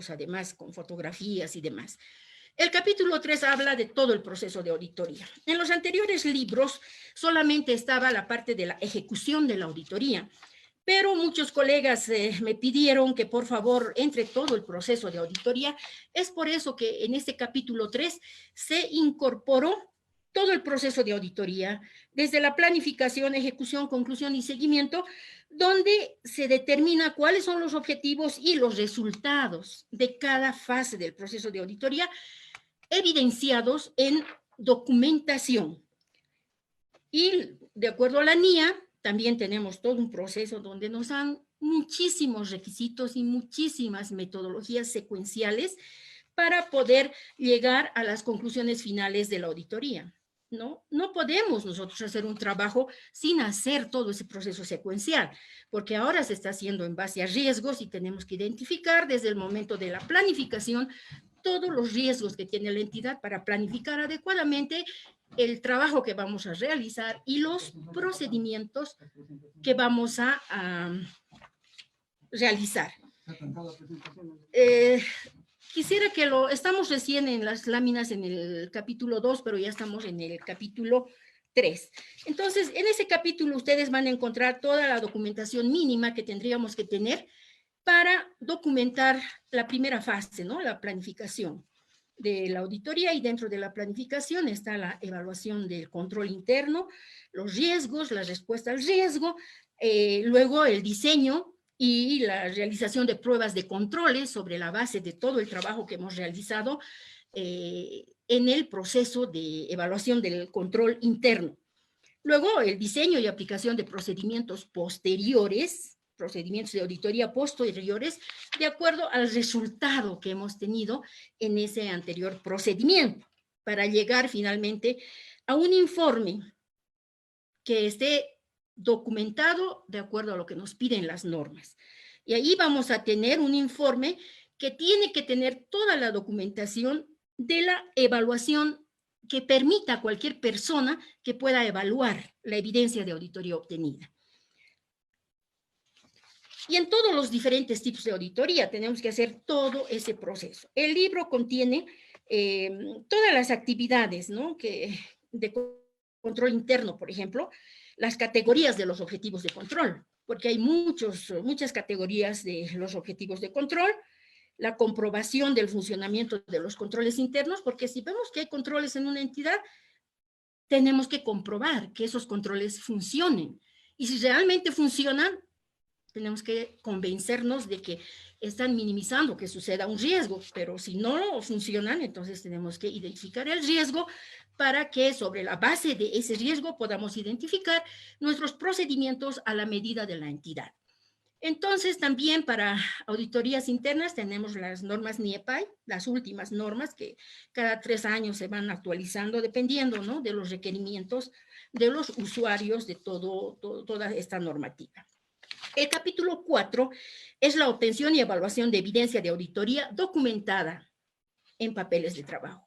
gráficos, además con fotografías y demás. El capítulo 3 habla de todo el proceso de auditoría. En los anteriores libros solamente estaba la parte de la ejecución de la auditoría, pero muchos colegas me pidieron que por favor entre todo el proceso de auditoría. Es por eso que en este capítulo 3 se incorporó todo el proceso de auditoría, desde la planificación, ejecución, conclusión y seguimiento, donde se determina cuáles son los objetivos y los resultados de cada fase del proceso de auditoría, evidenciados en documentación. Y de acuerdo a la NIA, también tenemos todo un proceso donde nos dan muchísimos requisitos y muchísimas metodologías secuenciales para poder llegar a las conclusiones finales de la auditoría. No podemos nosotros hacer un trabajo sin hacer todo ese proceso secuencial, porque ahora se está haciendo en base a riesgos y tenemos que identificar desde el momento de la planificación todos los riesgos que tiene la entidad para planificar adecuadamente el trabajo que vamos a realizar y los procedimientos que vamos a realizar. Quisiera que estamos recién en las láminas en el capítulo 2, pero ya estamos en el capítulo 3. Entonces, en ese capítulo ustedes van a encontrar toda la documentación mínima que tendríamos que tener para documentar la primera fase, ¿no? La planificación de la auditoría, y dentro de la planificación está la evaluación del control interno, los riesgos, la respuesta al riesgo, luego el diseño y la realización de pruebas de controles sobre la base de todo el trabajo que hemos realizado en el proceso de evaluación del control interno. Luego el diseño y aplicación de procedimientos posteriores, procedimientos de auditoría posteriores, de acuerdo al resultado que hemos tenido en ese anterior procedimiento, para llegar finalmente a un informe que esté documentado de acuerdo a lo que nos piden las normas. Y ahí vamos a tener un informe que tiene que tener toda la documentación de la evaluación que permita a cualquier persona que pueda evaluar la evidencia de auditoría obtenida. Y en todos los diferentes tipos de auditoría tenemos que hacer todo ese proceso. El libro contiene todas las actividades, ¿no? De control interno, por ejemplo, las categorías de los objetivos de control, porque hay muchas categorías de los objetivos de control, la comprobación del funcionamiento de los controles internos, porque si vemos que hay controles en una entidad, tenemos que comprobar que esos controles funcionen. Y si realmente funcionan, tenemos que convencernos de que están minimizando que suceda un riesgo, pero si no funcionan, entonces tenemos que identificar el riesgo para que sobre la base de ese riesgo podamos identificar nuestros procedimientos a la medida de la entidad. Entonces, también para auditorías internas tenemos las normas NIEPAI, las últimas normas que cada 3 años se van actualizando dependiendo, ¿no?, de los requerimientos de los usuarios de toda esta normativa. El capítulo 4 es la obtención y evaluación de evidencia de auditoría documentada en papeles de trabajo.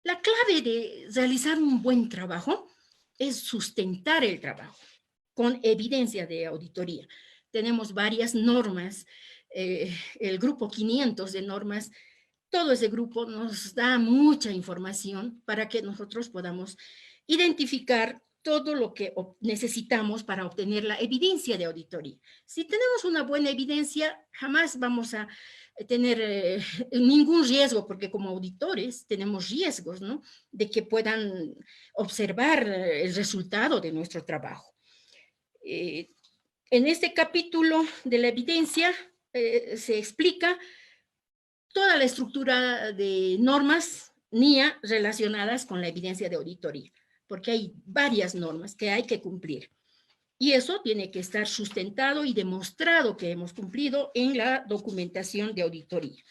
La clave de realizar un buen trabajo es sustentar el trabajo con evidencia de auditoría. Tenemos varias normas, el grupo 500 de normas, todo ese grupo nos da mucha información para que nosotros podamos identificar todo lo que necesitamos para obtener la evidencia de auditoría. Si tenemos una buena evidencia, jamás vamos a tener ningún riesgo, porque como auditores tenemos riesgos, ¿no?, de que puedan observar el resultado de nuestro trabajo. En este capítulo de la evidencia se explica toda la estructura de normas NIA relacionadas con la evidencia de auditoría, porque hay varias normas que hay que cumplir. Y eso tiene que estar sustentado y demostrado que hemos cumplido en la documentación de auditoría.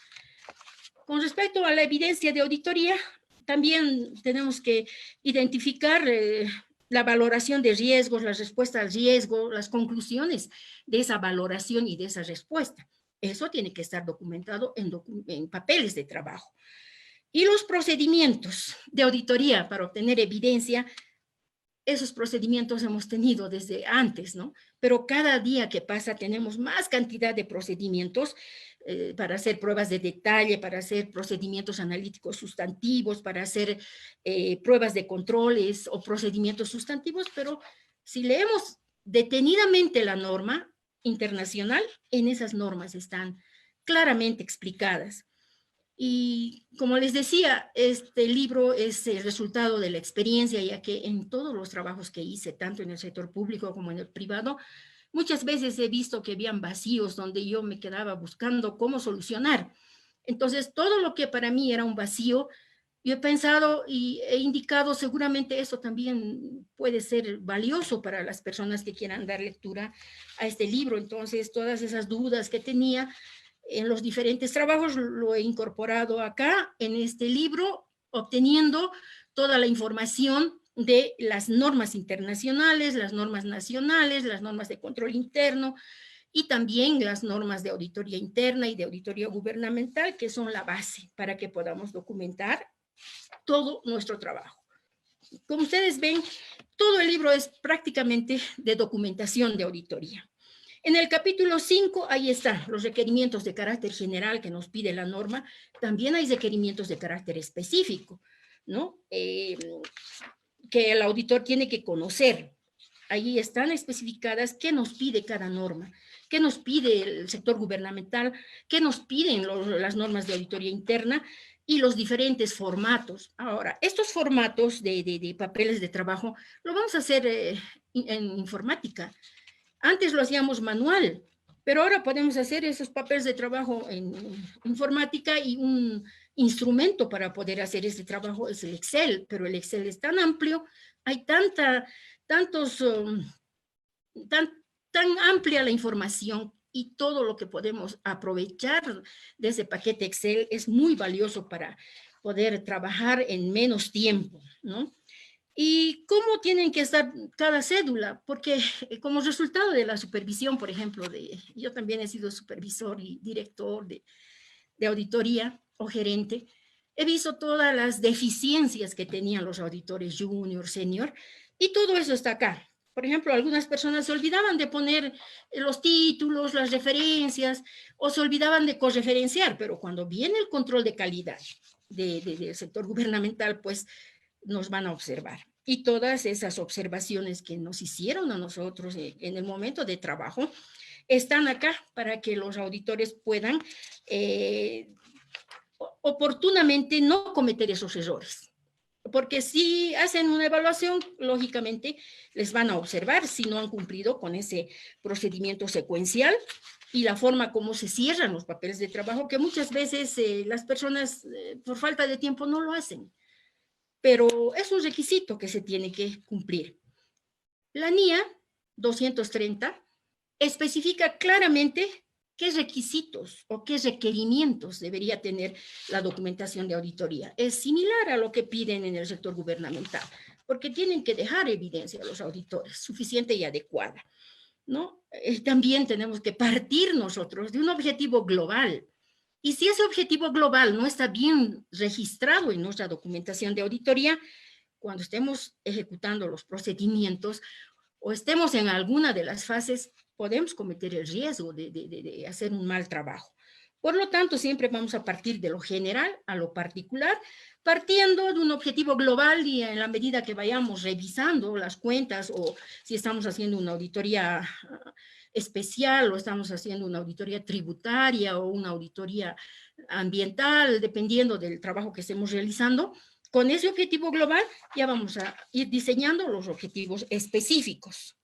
Con respecto a la evidencia de auditoría, también tenemos que identificar la valoración de riesgos, la respuesta al riesgo, las conclusiones de esa valoración y de esa respuesta. Eso tiene que estar documentado en papeles de trabajo. Y los procedimientos de auditoría para obtener evidencia, esos procedimientos hemos tenido desde antes, ¿no? Pero cada día que pasa tenemos más cantidad de procedimientos para hacer pruebas de detalle, para hacer procedimientos analíticos sustantivos, para hacer pruebas de controles o procedimientos sustantivos, pero si leemos detenidamente la norma internacional, en esas normas están claramente explicadas. Y como les decía, este libro es el resultado de la experiencia, ya que en todos los trabajos que hice, tanto en el sector público como en el privado, muchas veces he visto que habían vacíos donde yo me quedaba buscando cómo solucionar. Entonces, todo lo que para mí era un vacío, yo he pensado y he indicado, seguramente eso también puede ser valioso para las personas que quieran dar lectura a este libro. Entonces, todas esas dudas que tenía en los diferentes trabajos lo he incorporado acá en este libro, obteniendo toda la información de las normas internacionales, las normas nacionales, las normas de control interno y también las normas de auditoría interna y de auditoría gubernamental, que son la base para que podamos documentar todo nuestro trabajo. Como ustedes ven, todo el libro es prácticamente de documentación de auditoría. En el capítulo 5, ahí están los requerimientos de carácter general que nos pide la norma. También hay requerimientos de carácter específico, ¿no? Que el auditor tiene que conocer. Ahí están especificadas qué nos pide cada norma, qué nos pide el sector gubernamental, qué nos piden las normas de auditoría interna y los diferentes formatos. Ahora, estos formatos de papeles de trabajo lo vamos a hacer en informática. Antes lo hacíamos manual, pero ahora podemos hacer esos papeles de trabajo en informática y un instrumento para poder hacer ese trabajo es el Excel, pero el Excel es tan amplio, hay tantos, tan amplia la información y todo lo que podemos aprovechar de ese paquete Excel es muy valioso para poder trabajar en menos tiempo, ¿no? ¿Y cómo tienen que estar cada cédula? Porque como resultado de la supervisión, por ejemplo, yo también he sido supervisor y director de auditoría o gerente, he visto todas las deficiencias que tenían los auditores junior, senior, y todo eso está acá. Por ejemplo, algunas personas se olvidaban de poner los títulos, las referencias, o se olvidaban de correferenciar, pero cuando viene el control de calidad del sector gubernamental, pues nos van a observar. Y todas esas observaciones que nos hicieron a nosotros en el momento de trabajo están acá para que los auditores puedan oportunamente no cometer esos errores. Porque si hacen una evaluación, lógicamente les van a observar si no han cumplido con ese procedimiento secuencial y la forma como se cierran los papeles de trabajo, que muchas veces las personas por falta de tiempo no lo hacen. Pero es un requisito que se tiene que cumplir. La NIA 230 especifica claramente qué requisitos o qué requerimientos debería tener la documentación de auditoría. Es similar a lo que piden en el sector gubernamental, porque tienen que dejar evidencia a los auditores, suficiente y adecuada, ¿no? También tenemos que partir nosotros de un objetivo global. Y si ese objetivo global no está bien registrado en nuestra documentación de auditoría, cuando estemos ejecutando los procedimientos o estemos en alguna de las fases, podemos cometer el riesgo de hacer un mal trabajo. Por lo tanto, siempre vamos a partir de lo general a lo particular, partiendo de un objetivo global y en la medida que vayamos revisando las cuentas o si estamos haciendo una auditoría especial o estamos haciendo una auditoría tributaria o una auditoría ambiental, dependiendo del trabajo que estemos realizando, con ese objetivo global ya vamos a ir diseñando los objetivos específicos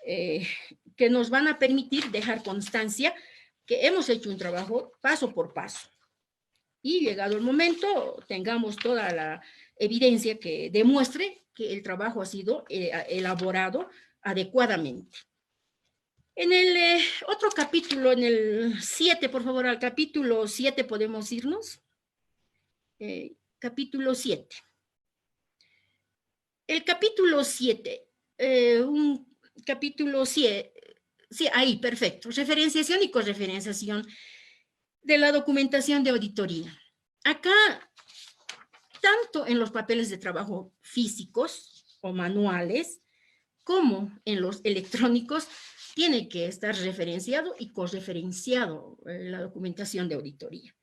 que nos van a permitir dejar constancia que hemos hecho un trabajo paso por paso. Y llegado el momento, tengamos toda la evidencia que demuestre que el trabajo ha sido elaborado adecuadamente. En el otro capítulo, en el 7, por favor, al capítulo 7 podemos irnos. Capítulo 7. El capítulo 7, un capítulo 7, sí, ahí, perfecto, referenciación y correferenciación de la documentación de auditoría. Acá, tanto en los papeles de trabajo físicos o manuales, como en los electrónicos, tiene que estar referenciado y correferenciado la documentación de auditoría.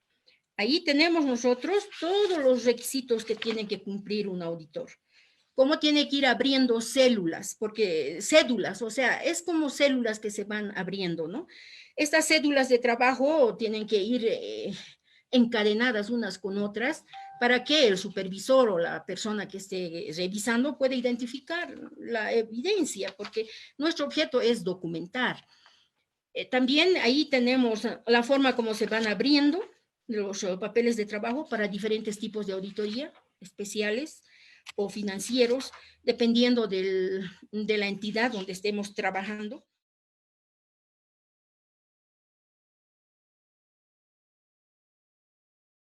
Ahí tenemos nosotros todos los requisitos que tiene que cumplir un auditor. Cómo tiene que ir abriendo células, porque cédulas, o sea, es como células que se van abriendo, ¿no? Estas cédulas de trabajo tienen que ir encadenadas unas con otras para que el supervisor o la persona que esté revisando pueda identificar la evidencia, porque nuestro objeto es documentar. También ahí tenemos la forma como se van abriendo los papeles de trabajo para diferentes tipos de auditoría especiales o financieros, dependiendo de la entidad donde estemos trabajando.